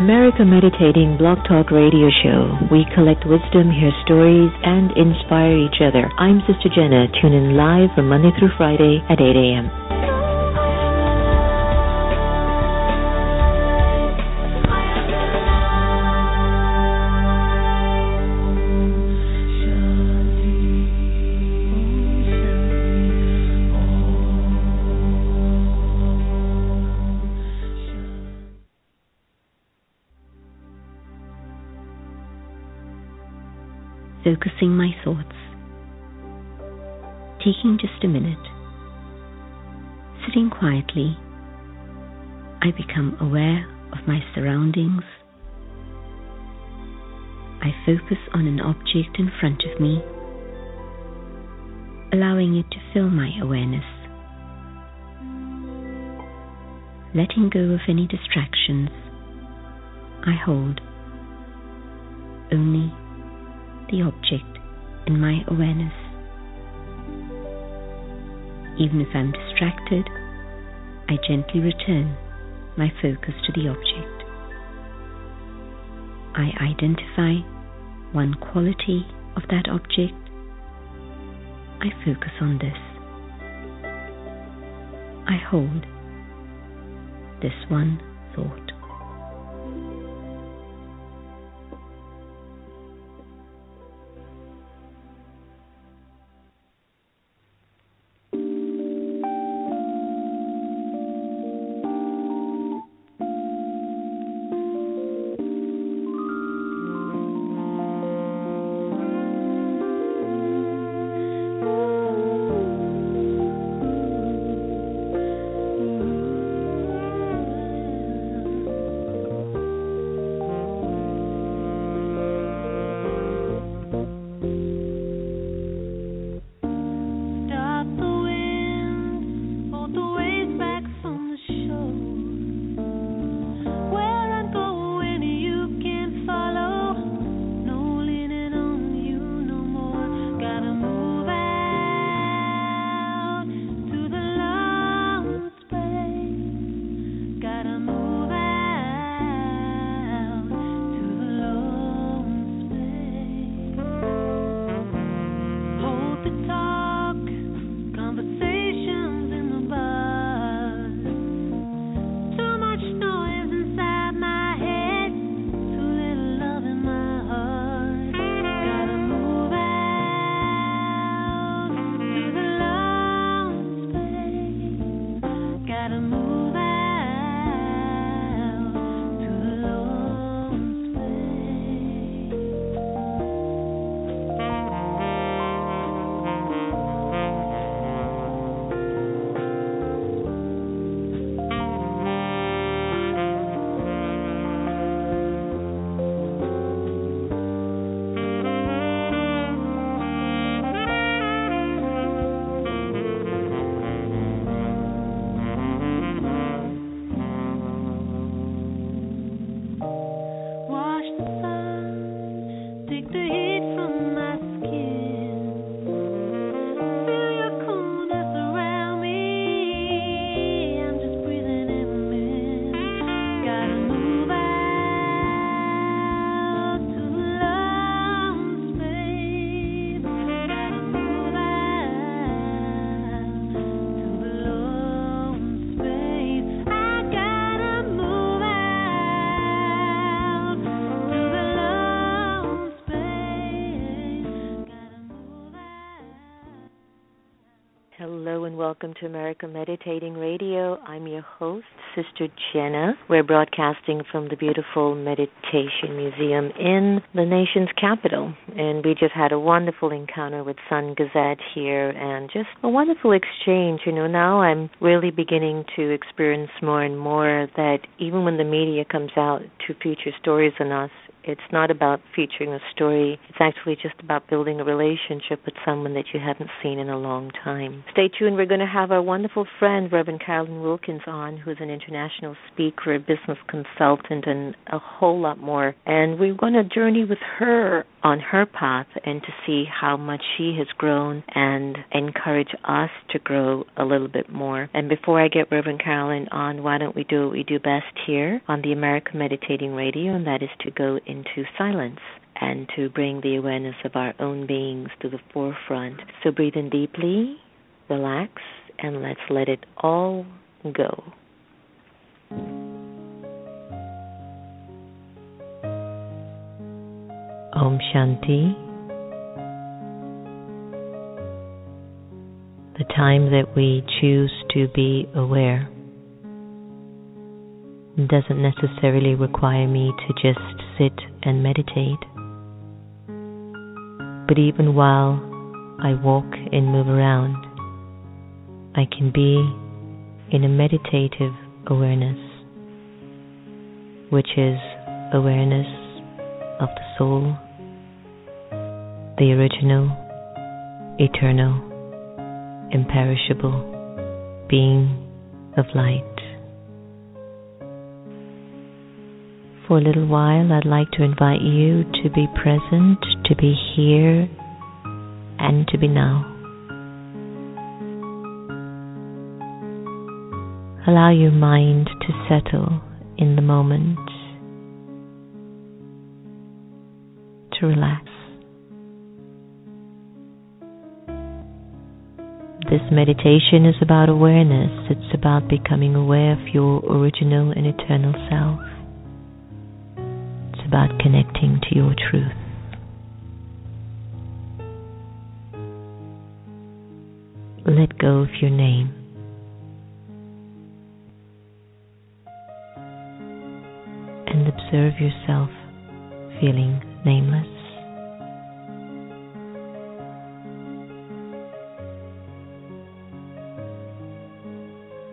America Meditating Blog Talk Radio Show. We collect wisdom, hear stories, and inspire each other. I'm Sister Jenna. Tune in live from Monday through Friday at 8 a.m. Focusing my thoughts, taking just a minute, sitting quietly, I become aware of my surroundings. I focus on an object in front of me, allowing it to fill my awareness, letting go of any distractions. I hold only the object in my awareness. Even if I'm distracted, I gently return my focus to the object. I identify one quality of that object. I focus on this. I hold this one thought. Hello and welcome to America Meditating Radio. I'm your host, Sister Jenna. We're broadcasting from the beautiful Meditation Museum in the nation's capital. And we just had a wonderful encounter with Sun Gazette here and just a wonderful exchange. You know, now I'm really beginning to experience more and more that even when the media comes out to feature stories on us, it's not about featuring a story. It's actually just about building a relationship with someone that you haven't seen in a long time. Stay tuned. We're going to have our wonderful friend, Reverend Carolyn Wilkins, on, who's an international speaker, a business consultant, and a whole lot more. And we're going to journey with her on her path and to see how much she has grown and encourage us to grow a little bit more. And before I get Reverend Carolyn on, why don't we do what we do best here on the American Meditating Radio, and that is to go into silence and to bring the awareness of our own beings to the forefront. So breathe in deeply, relax, and let's let it all go. Om Shanti. The time that we choose to be aware doesn't necessarily require me to just sit and meditate. But even while I walk and move around, I can be in a meditative awareness, which is awareness of the soul, the original, eternal, imperishable being of light. For a little while, I'd like to invite you to be present, to be here, and to be now. Allow your mind to settle in the moment, to relax. This meditation is about awareness. It's about becoming aware of your original and eternal self. It's about connecting to your truth. Let go of your name. And observe yourself feeling nameless.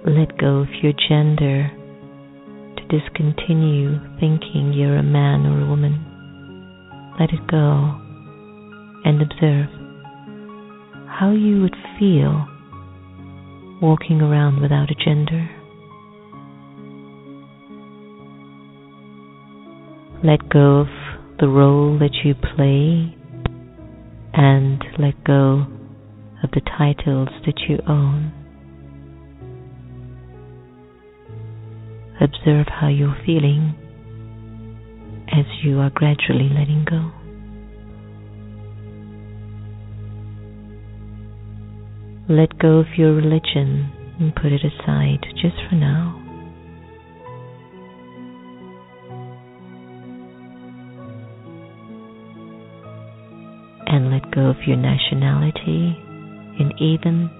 Let go of your gender, to discontinue thinking you're a man or a woman. Let it go and observe how you would feel walking around without a gender. Let go of the role that you play and let go of the titles that you own. Observe how you're feeling as you are gradually letting go. Let go of your religion and put it aside just for now. And let go of your nationality and even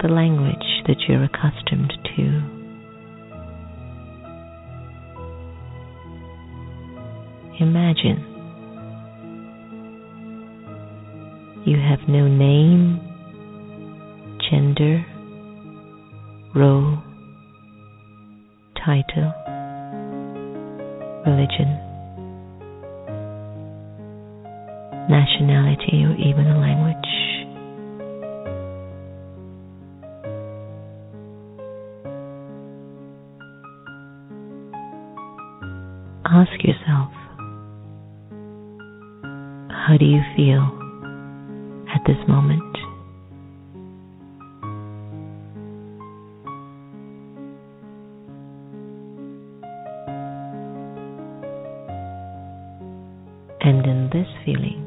the language that you're accustomed to. Imagine you have no name, gender, role, title, religion, nationality, or even a language. Ask yourself, how do you feel at this moment? And in this feeling,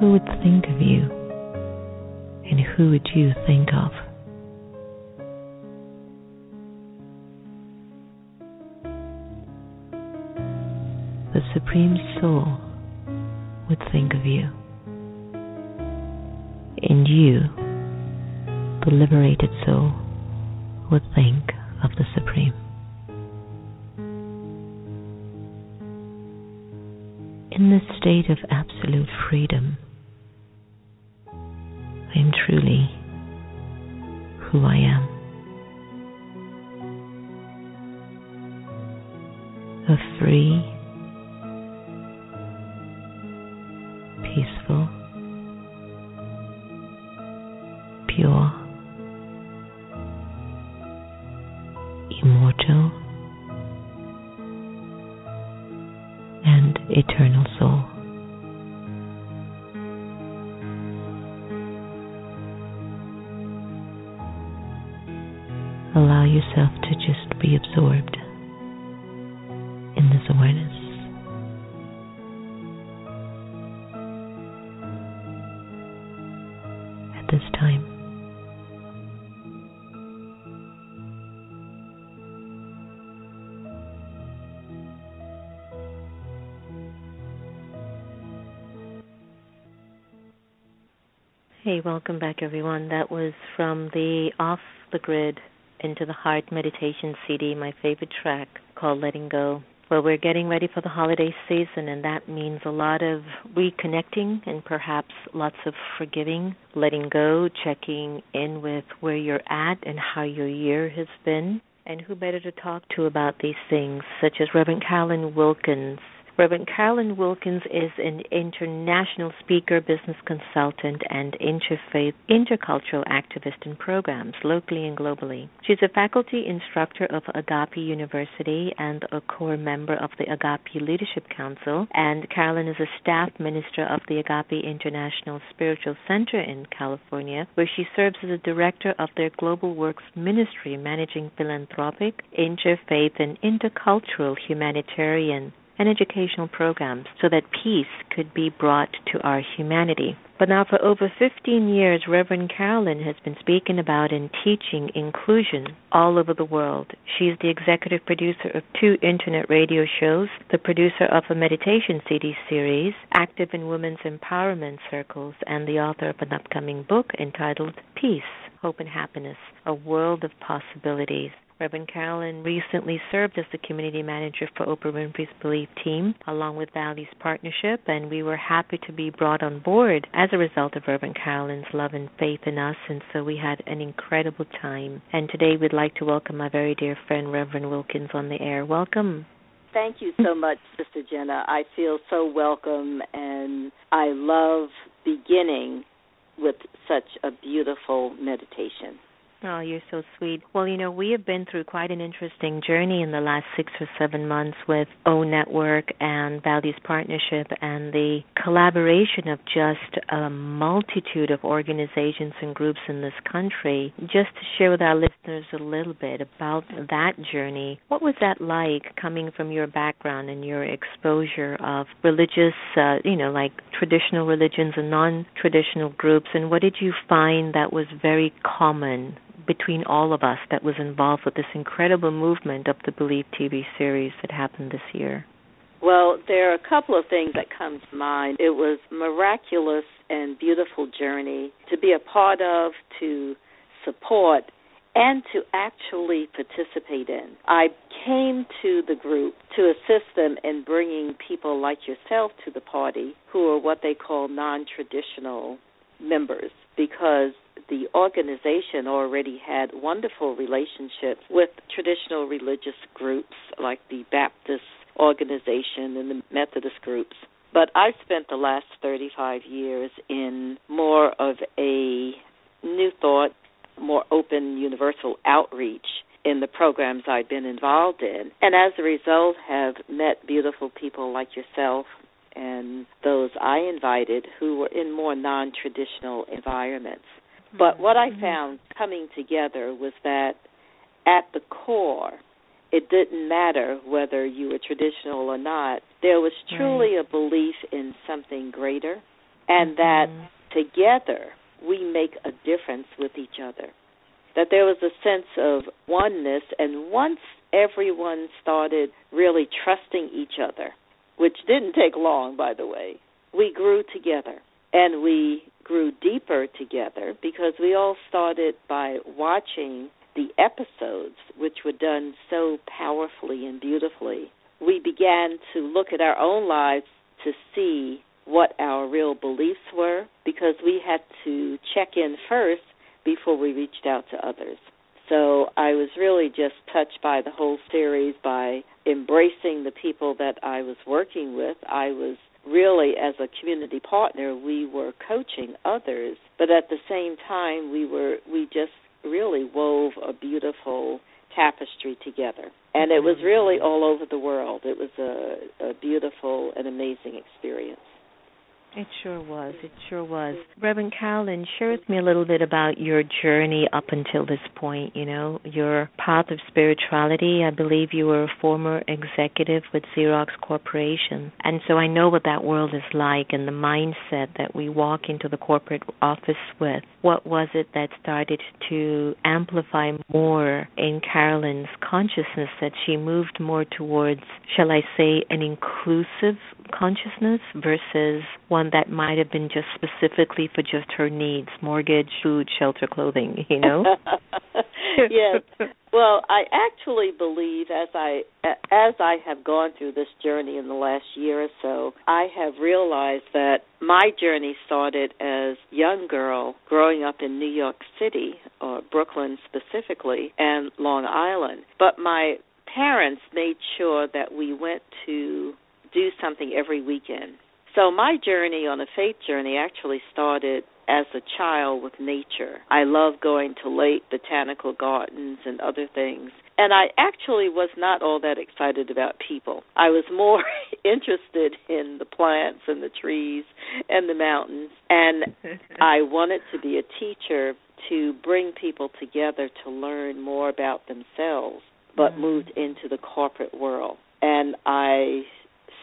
who would think of you and who would you think of? The Supreme Soul would think of you, and you, the liberated soul, would think of the Supreme. In this state of absolute freedom, I am truly who I am. A free, peaceful, pure, immortal, allow yourself to just be absorbed in this awareness. At this time. Hey, welcome back, everyone. That was from the Off the Grid Into the Heart Meditation CD, my favorite track, called Letting Go. Well, we're getting ready for the holiday season, and that means a lot of reconnecting and perhaps lots of forgiving, letting go, checking in with where you're at and how your year has been. And who better to talk to about these things, such as Reverend Carolyn Wilkins. Reverend Carolyn Wilkins is an international speaker, business consultant, and interfaith, intercultural activist in programs, locally and globally. She's a faculty instructor of Agape University and a core member of the Agape Leadership Council. And Carolyn is a staff minister of the Agape International Spiritual Center in California, where she serves as a director of their Global Works Ministry, managing philanthropic, interfaith, and intercultural humanitarian and educational programs so that peace could be brought to our humanity. But now for over 15 years, Reverend Carolyn has been speaking about and teaching inclusion all over the world. She's the executive producer of 2 internet radio shows, the producer of a meditation CD series, active in women's empowerment circles, and the author of an upcoming book entitled Peace, Hope and Happiness, A World of Possibilities. Reverend Carolyn recently served as the community manager for Oprah Winfrey's Belief team, along with Values Partnership, and we were happy to be brought on board as a result of Reverend Carolyn's love and faith in us, and so we had an incredible time. And today we'd like to welcome my very dear friend, Reverend Wilkins, on the air. Welcome. Thank you so much, Sister Jenna. I feel so welcome, and I love beginning with such a beautiful meditation. Oh, you're so sweet. Well, you know, we have been through quite an interesting journey in the last 6 or 7 months with O Network and Values Partnership and the collaboration of just a multitude of organizations and groups in this country. Just to share with our listeners a little bit about that journey, what was that like coming from your background and your exposure of religious, like traditional religions and non-traditional groups, and what did you find that was very common between all of us that was involved with this incredible movement of the Believe TV series that happened this year? Well, there are a couple of things that come to mind. It was a miraculous and beautiful journey to be a part of, to support, and to actually participate in. I came to the group to assist them in bringing people like yourself to the party who are what they call non-traditional members, because the organization already had wonderful relationships with traditional religious groups like the Baptist organization and the Methodist groups. But I've spent the last 35 years in more of a new thought, more open, universal outreach in the programs I've been involved in. And as a result, have met beautiful people like yourself and those I invited who were in more non-traditional environments. But what I found coming together was that at the core, it didn't matter whether you were traditional or not. There was truly a belief in something greater, and that together we make a difference with each other. That there was a sense of oneness, and once everyone started really trusting each other, which didn't take long, by the way, we grew together. And we grew deeper together because we all started by watching the episodes, which were done so powerfully and beautifully. We began to look at our own lives to see what our real beliefs were, because we had to check in first before we reached out to others. So I was really just touched by the whole series, by embracing the people that I was working with. I was really, as a community partner, we were coaching others, but at the same time, we just really wove a beautiful tapestry together. And it was really all over the world. It was a beautiful and amazing experience. It sure was. It sure was. Reverend Carolyn, share with me a little bit about your journey up until this point, your path of spirituality. I believe you were a former executive with Xerox Corporation. And so I know what that world is like and the mindset that we walk into the corporate office with. What was it that started to amplify more in Carolyn's consciousness that she moved more towards, shall I say, an inclusive consciousness versus one that might have been just specifically for just her needs, mortgage, food, shelter, clothing, Yes. Well, I actually believe as I have gone through this journey in the last year or so, I have realized that my journey started as a young girl growing up in New York City, or Brooklyn specifically, and Long Island. But my parents made sure that we went to do something every weekend. So my journey on a faith journey actually started as a child with nature. I love going to lake botanical gardens and other things. And I actually was not all that excited about people. I was more interested in the plants and the trees and the mountains. And I wanted to be a teacher to bring people together to learn more about themselves, but moved into the corporate world. And I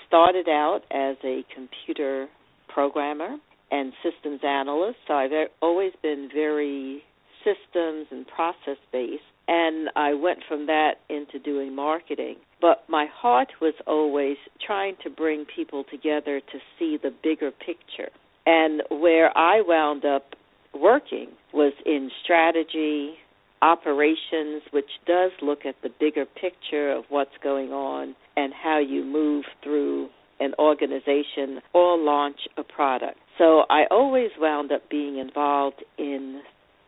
started out as a computer programmer and systems analyst, so I've always been very systems and process-based, and I went from that into doing marketing. But my heart was always trying to bring people together to see the bigger picture. And where I wound up working was in strategy, operations, which does look at the bigger picture of what's going on and how you move through an organization or launch a product. So I always wound up being involved in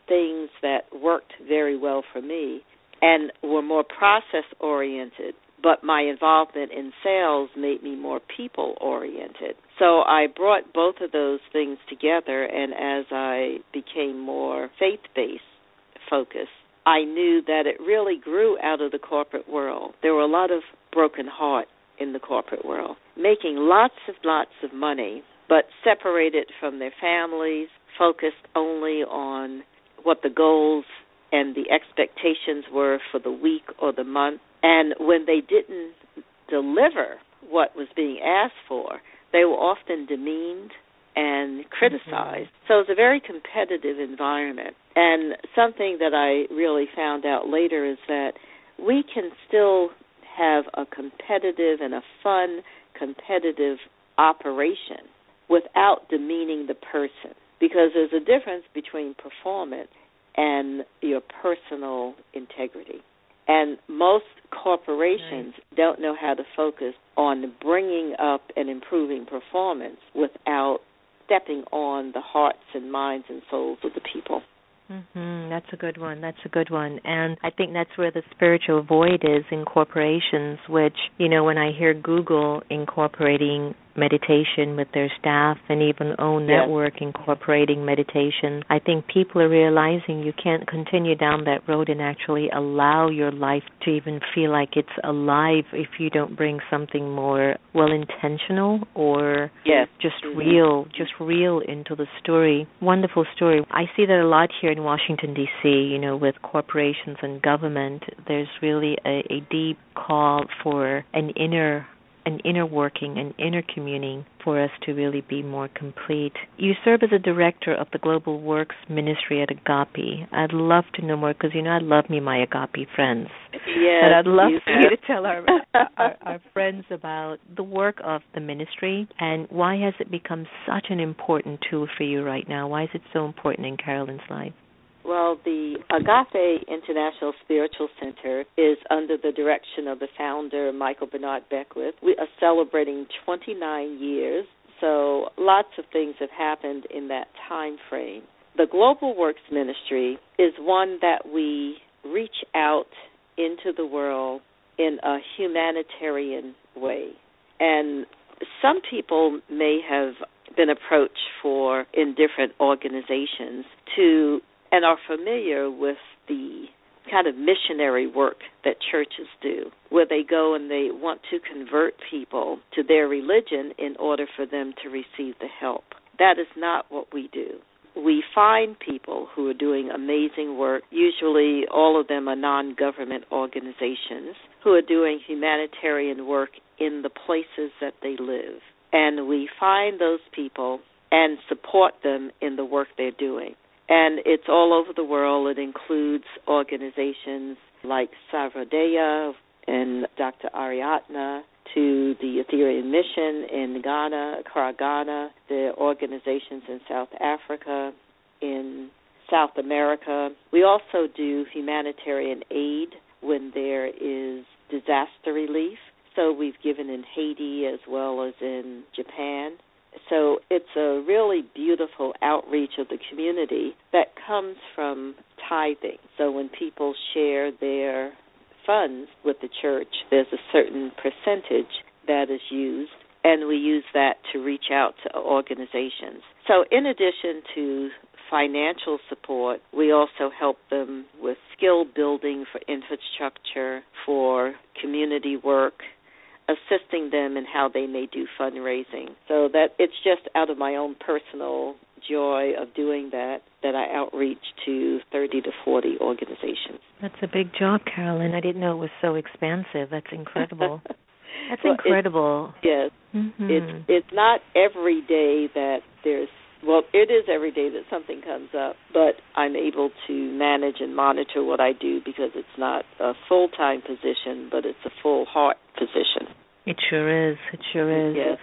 things that worked very well for me and were more process-oriented, but my involvement in sales made me more people-oriented. So I brought both of those things together, and as I became more faith-based focused, I knew that it really grew out of the corporate world. There were a lot of broken heart in the corporate world, making lots of money, but separated from their families, focused only on what the goals and the expectations were for the week or the month. And when they didn't deliver what was being asked for, they were often demeaned and criticized. So it was a very competitive environment. And something that I really found out later is that we can still have a competitive and a fun, competitive operation without demeaning the person, because there's a difference between performance and your personal integrity. And most corporations don't know how to focus on bringing up and improving performance without stepping on the hearts and minds and souls of the people. That's a good one. And I think that's where the spiritual void is in corporations, which, when I hear Google incorporating meditation with their staff and even OWN Network incorporating meditation, I think people are realizing you can't continue down that road and actually allow your life to even feel like it's alive if you don't bring something more well-intentional or just real into the story. Wonderful story. I see that a lot here in Washington, D.C., with corporations and government. There's really a deep call for an inner working, an inner communing for us to really be more complete. You serve as a director of the Global Works Ministry at Agape. I'd love to know more because, I love me my Agape friends. Yes, and I'd love for you to tell our friends about the work of the ministry and why has it become such an important tool for you right now? Why is it so important in Carolyn's life? Well, the Agape International Spiritual Center is under the direction of the founder, Michael Bernard Beckwith. We are celebrating 29 years, so lots of things have happened in that time frame. The Global Works Ministry is one that we reach out into the world in a humanitarian way. And some people may have been approached in different organizations and are familiar with the kind of missionary work that churches do, where they go and they want to convert people to their religion in order for them to receive the help. That is not what we do. We find people who are doing amazing work. Usually all of them are non-government organizations who are doing humanitarian work in the places that they live. And we find those people and support them in the work they're doing. And it's all over the world. It includes organizations like Savradeya and Dr. Ariadna, to the Ethereum Mission in Ghana, Accra, Ghana, the organizations in South Africa, in South America. We also do humanitarian aid when there is disaster relief. So we've given in Haiti as well as in Japan. So it's a really beautiful outreach of the community that comes from tithing. So when people share their funds with the church, there's a certain percentage that is used, and we use that to reach out to organizations. So in addition to financial support, we also help them with skill building for infrastructure, for community work, assisting them in how they may do fundraising. So that it's just out of my own personal joy of doing that I outreach to 30 to 40 organizations. That's a big job, Carolyn. I didn't know it was so expansive. That's incredible. That's incredible. Yes. Mm-hmm. It's not every day that there's, well, it is every day that something comes up, but I'm able to manage and monitor what I do because it's not a full-time position, but it's a full-heart position. It sure is. It sure is. Yes.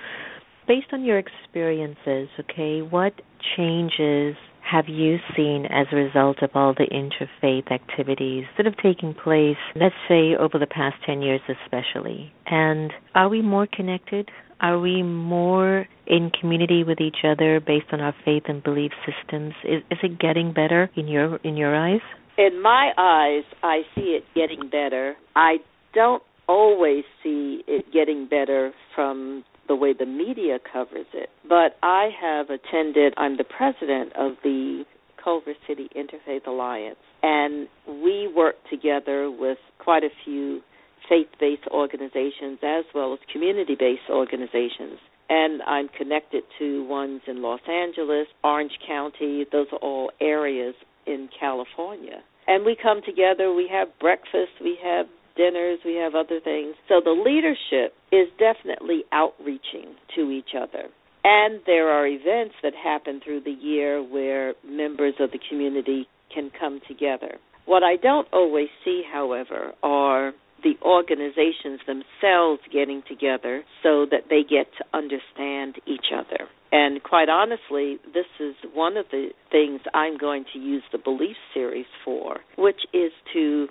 Based on your experiences, okay, what changes have you seen as a result of all the interfaith activities that have taken place, let's say, over the past 10 years especially? And are we more connected? Are we more in community with each other based on our faith and belief systems? Is it getting better in your eyes? In my eyes, I see it getting better. I don't always see it getting better from the way the media covers it. But I have attended, I'm the president of the Culver City Interfaith Alliance, and we work together with quite a few faith-based organizations as well as community-based organizations. And I'm connected to ones in Los Angeles, Orange County. Those are all areas in California. And we come together, we have breakfast, we have dinners, we have other things. So the leadership is definitely outreaching to each other. And there are events that happen through the year where members of the community can come together. What I don't always see, however, are the organizations themselves getting together so that they get to understand each other. And quite honestly, this is one of the things I'm going to use the Belief Series for, which is to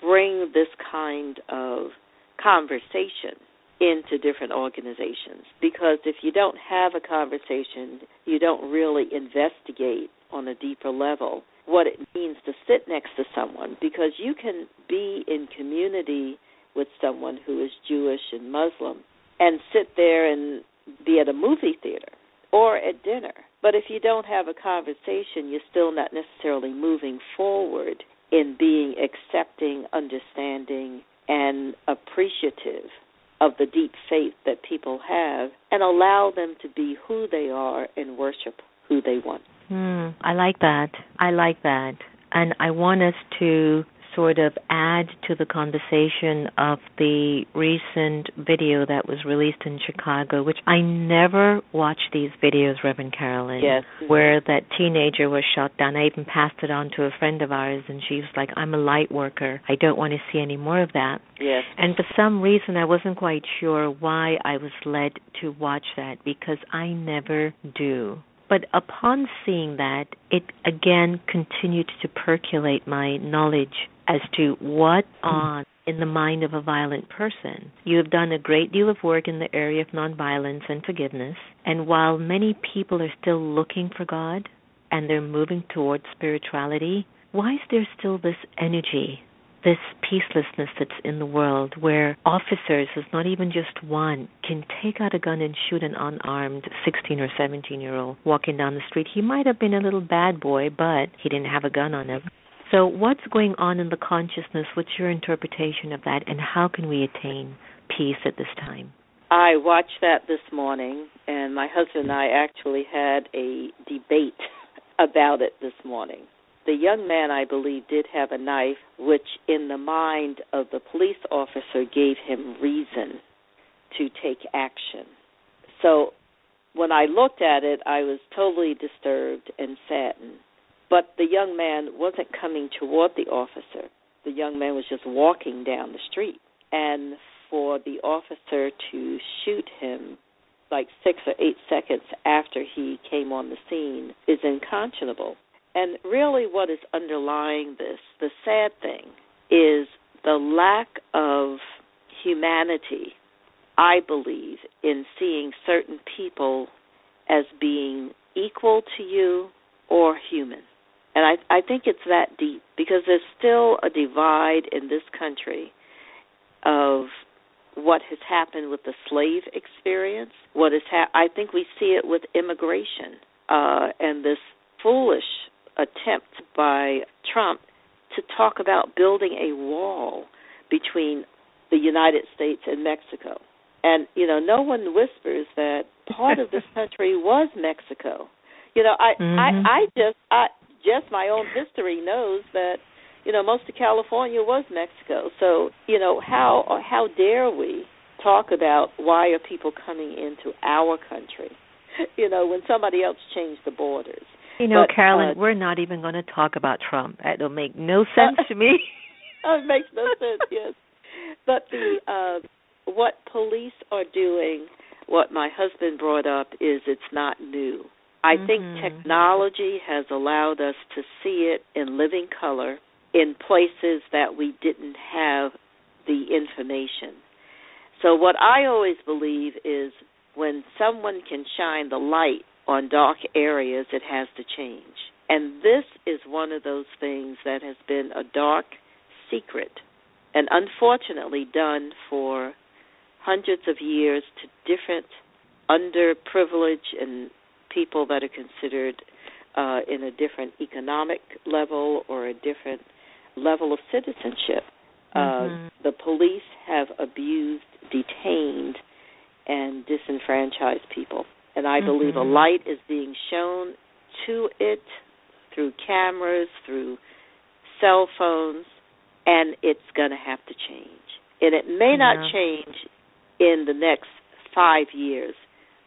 bring this kind of conversation into different organizations. Because if you don't have a conversation, you don't really investigate on a deeper level what it means to sit next to someone. Because you can be in community with someone who is Jewish and Muslim and sit there and be at a movie theater or at dinner. But if you don't have a conversation, you're still not necessarily moving forward in being accepting, understanding, and appreciative of the deep faith that people have, and allow them to be who they are and worship who they want. I like that. And I want us to sort of add to the conversation of the recent video that was released in Chicago, which I never watch these videos, Reverend Carolyn, yes, where that teenager was shot down. I even passed it on to a friend of ours, and she was like, I'm a light worker. I don't want to see any more of that. Yes. And for some reason, I wasn't quite sure why I was led to watch that, because I never do. But upon seeing that, it again continued to percolate my knowledge as to what on in the mind of a violent person. You have done a great deal of work in the area of nonviolence and forgiveness, and while many people are still looking for God and they're moving towards spirituality, why is there still this energy, this peacelessness that's in the world where officers, there's not even just one, can take out a gun and shoot an unarmed 16 or 17-year-old walking down the street? He might have been a little bad boy, but he didn't have a gun on him. So what's going on in the consciousness? What's your interpretation of that, and how can we attain peace at this time? I watched that this morning, and my husband and I actually had a debate about it this morning. The young man, I believe, did have a knife, which in the mind of the police officer gave him reason to take action. So when I looked at it, I was totally disturbed and saddened. But the young man wasn't coming toward the officer. The young man was just walking down the street. And for the officer to shoot him like 6 or 8 seconds after he came on the scene is unconscionable. And really what is underlying this, the sad thing, is the lack of humanity, I believe, in seeing certain people as being equal to you or human. And I think it's that deep, because there's still a divide in this country of what has happened with the slave experience. I think we see it with immigration and this foolish attempt by Trump to talk about building a wall between the United States and Mexico. And, no one whispers that part of this country was Mexico. I just my own history knows that, most of California was Mexico. So, how dare we talk about why are people coming into our country, when somebody else changed the borders. Carolyn, we're not even going to talk about Trump. That'll make no sense to me. It makes no sense, yes. But what police are doing, what my husband brought up, is it's not new. I think technology has allowed us to see it in living color in places that we didn't have the information. So what I always believe is when someone can shine the light on dark areas, it has to change. And this is one of those things that has been a dark secret and unfortunately done for hundreds of years to different underprivileged and people that are considered in a different economic level or a different level of citizenship. The police have abused, detained, and disenfranchised people. And I believe a light is being shown to it through cameras, through cell phones, and it's going to have to change. And it may not change in the next 5 years,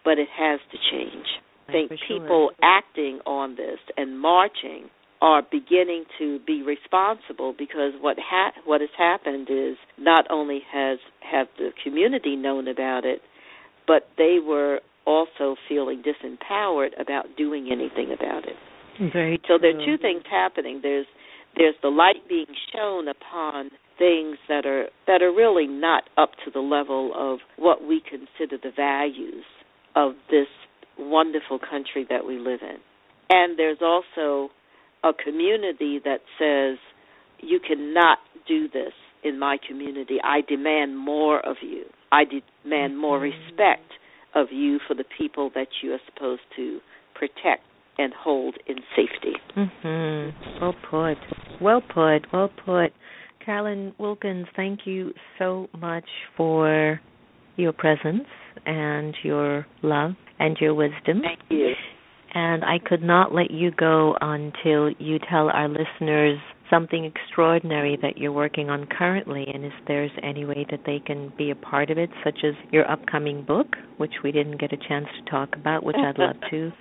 but it has to change. I think people acting on this and marching are beginning to be responsible, because what has happened is not only have the community known about it, but they were also feeling disempowered about doing anything about it. Very true. So there are two things happening. There's the light being shown upon things that are really not up to the level of what we consider the values of this wonderful country that we live in. And there's also a community that says, you cannot do this in my community. I demand more of you. I demand more respect of you for the people that you are supposed to protect and hold in safety. Well put. Well put. Well put. Carolyn Wilkins, thank you so much for your presence and your love and your wisdom. Thank you. And I could not let you go until you tell our listeners something extraordinary that you're working on currently, and if there's any way that they can be a part of it, such as your upcoming book, which we didn't get a chance to talk about, which I'd love to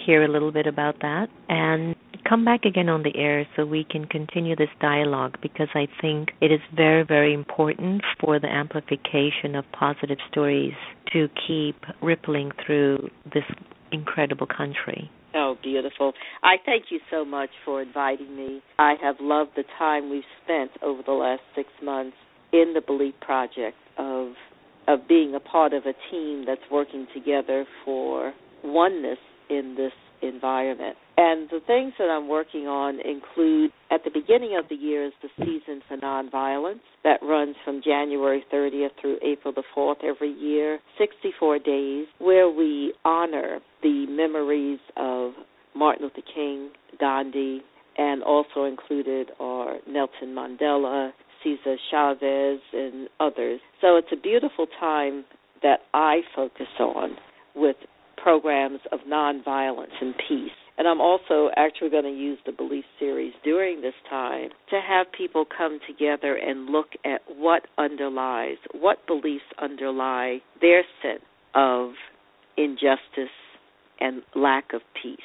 hear a little bit about that. And come back again on the air so we can continue this dialogue, because I think it is very, very important for the amplification of positive stories to keep rippling through this incredible country. Oh, beautiful. I thank you so much for inviting me. I have loved the time we've spent over the last 6 months in the Belief Project of being a part of a team that's working together for oneness in this environment. And the things that I'm working on include, at the beginning of the year is the Season for Nonviolence that runs from January 30th through April the 4th every year, 64 days, where we honor the memories of Martin Luther King, Gandhi, and also included are Nelson Mandela, Cesar Chavez, and others. So it's a beautiful time that I focus on with programs of nonviolence and peace. And I'm also actually going to use the Belief Series during this time to have people come together and look at what beliefs underlie their sense of injustice and lack of peace.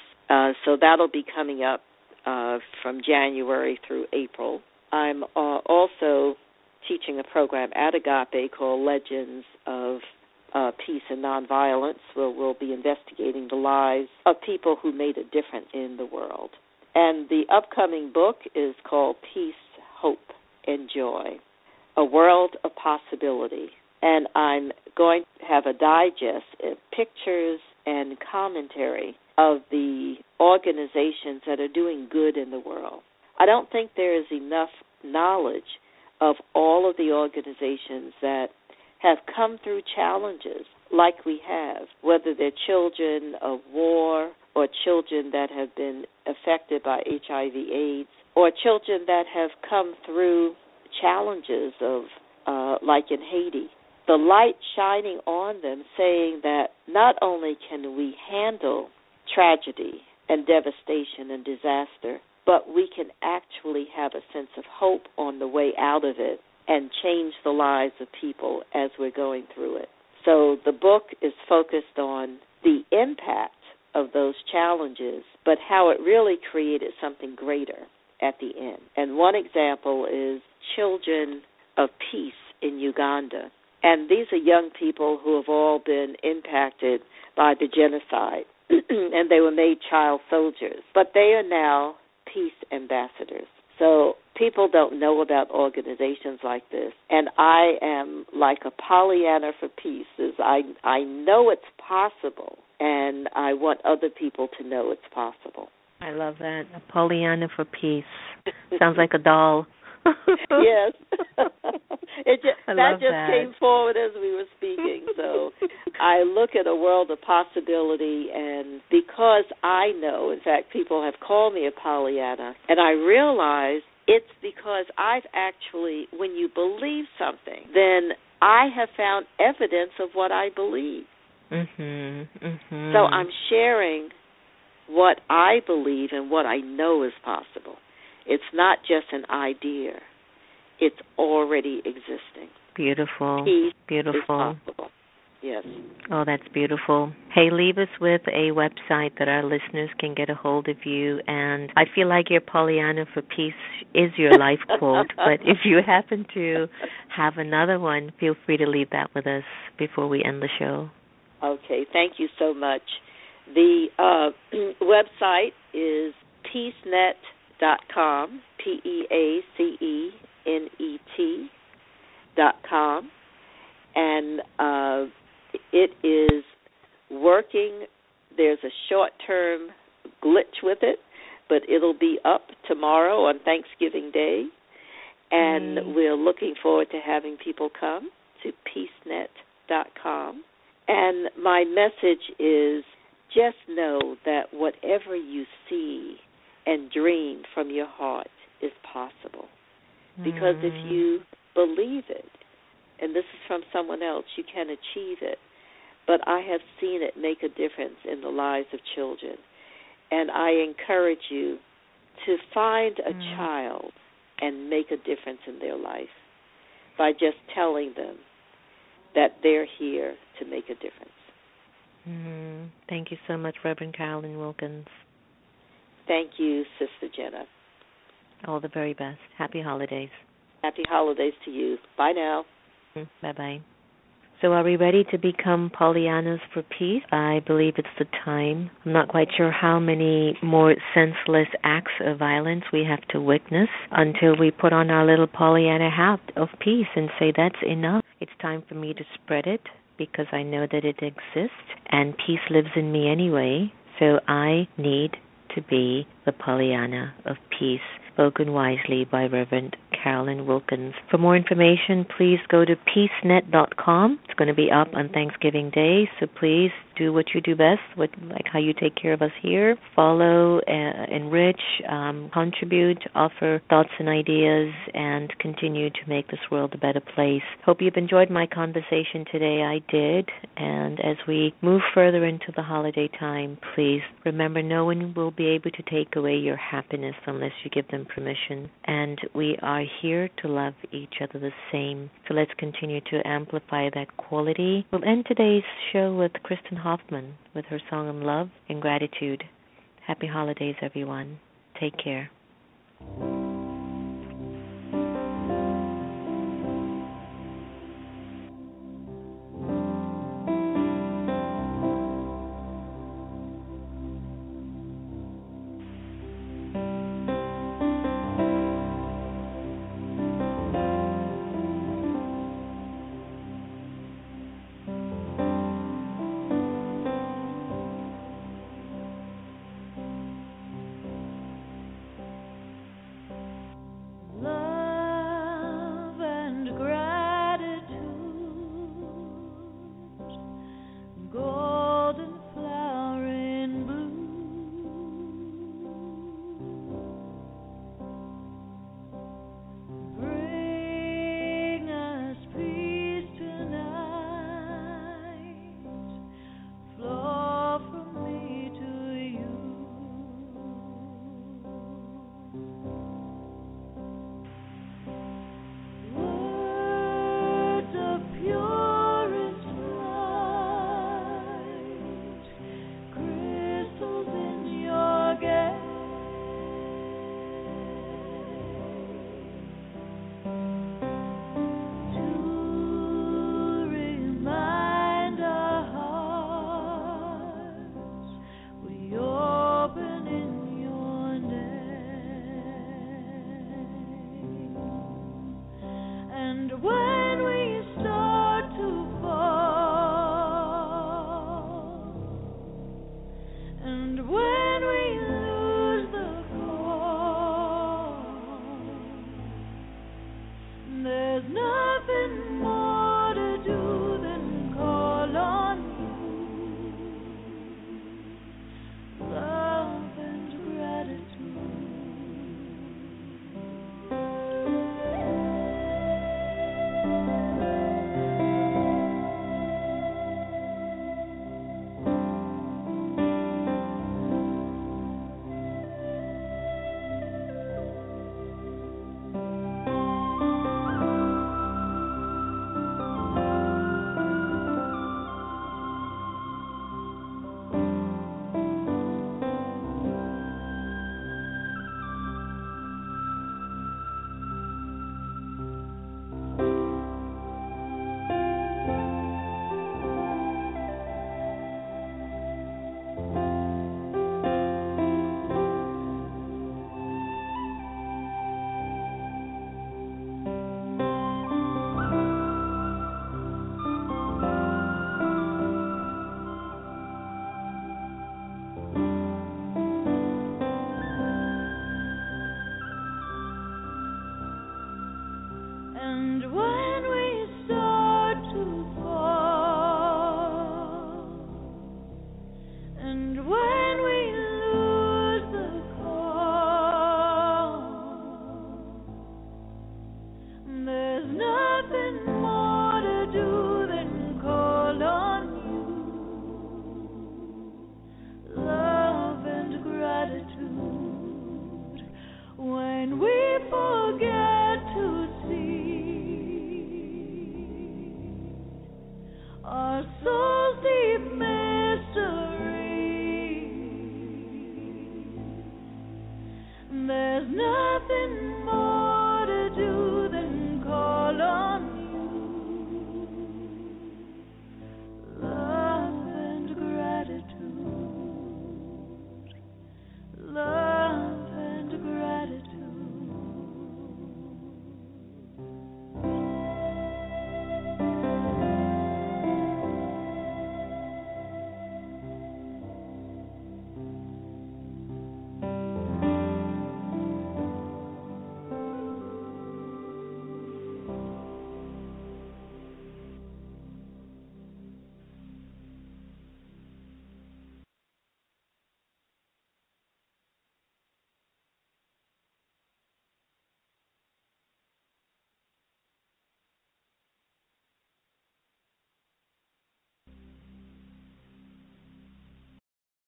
So that'll be coming up from January through April. I'm also teaching a program at Agape called Legends of Peace and Nonviolence, where we'll be investigating the lives of people who made a difference in the world. And the upcoming book is called Peace, Hope, and Joy, A World of Possibility. And I'm going to have a digest of pictures and commentary of the organizations that are doing good in the world. I don't think there is enough knowledge of all of the organizations that have come through challenges like we have, whether they're children of war or children that have been affected by HIV/AIDS, or children that have come through challenges of, like in Haiti. The light shining on them saying that not only can we handle tragedy and devastation and disaster, but we can actually have a sense of hope on the way out of it and change the lives of people as we're going through it. So the book is focused on the impact of those challenges, but how it really created something greater at the end. And one example is Children of Peace in Uganda. And these are young people who have all been impacted by the genocide, and they were made child soldiers. But they are now peace ambassadors. So people don't know about organizations like this. And I am like a Pollyanna for peace. I know it's possible, and I want other people to know it's possible. I love that. A Pollyanna for peace. Sounds like a doll. Yes. That just came that. forward as we were speaking. So I look at a world of possibility, and because I know, in fact, people have called me a Pollyanna, and I realize it's because I've actually, when you believe something, then I have found evidence of what I believe. So I'm sharing what I believe and what I know is possible. It's not just an idea. It's already existing. Beautiful. Peace Beautiful. is possible. Yes. Oh, that's beautiful. Hey, leave us with a website that our listeners can get a hold of you. And I feel like your Pollyanna for peace is your life quote. But if you happen to have another one, feel free to leave that with us before we end the show. Okay. Thank you so much. The website is peacenet.com, peacenet.com, and it is working. There's a short-term glitch with it, but it'll be up tomorrow on Thanksgiving Day, and we're looking forward to having people come to peacenet.com. And my message is just know that whatever you see and dream from your heart is possible. Because if you believe it, and this is from someone else, you can achieve it. But I have seen it make a difference in the lives of children. And I encourage you to find a child and make a difference in their life by just telling them that they're here to make a difference. Thank you so much, Reverend Carolyn Wilkins. Thank you, Sister Jenna. All the very best. Happy holidays. Happy holidays to you. Bye now. Bye-bye. So are we ready to become Pollyannas for peace? I believe it's the time. I'm not quite sure how many more senseless acts of violence we have to witness until we put on our little Pollyanna hat of peace and say, that's enough. It's time for me to spread it because I know that it exists and peace lives in me anyway. So I need to be the Pollyanna of peace, spoken wisely by Reverend Carolyn Wilkins. For more information, please go to peacenet.com. It's going to be up on Thanksgiving Day, so please do what you do best, like how you take care of us here. Follow, enrich, contribute, offer thoughts and ideas, and continue to make this world a better place. Hope you've enjoyed my conversation today. I did. And as we move further into the holiday time, please remember no one will be able to take away your happiness unless you give them permission. And we are here to love each other the same. So let's continue to amplify that quality. We'll end today's show with Kristen Hoffman with her song on love and gratitude. Happy holidays, everyone. Take care. And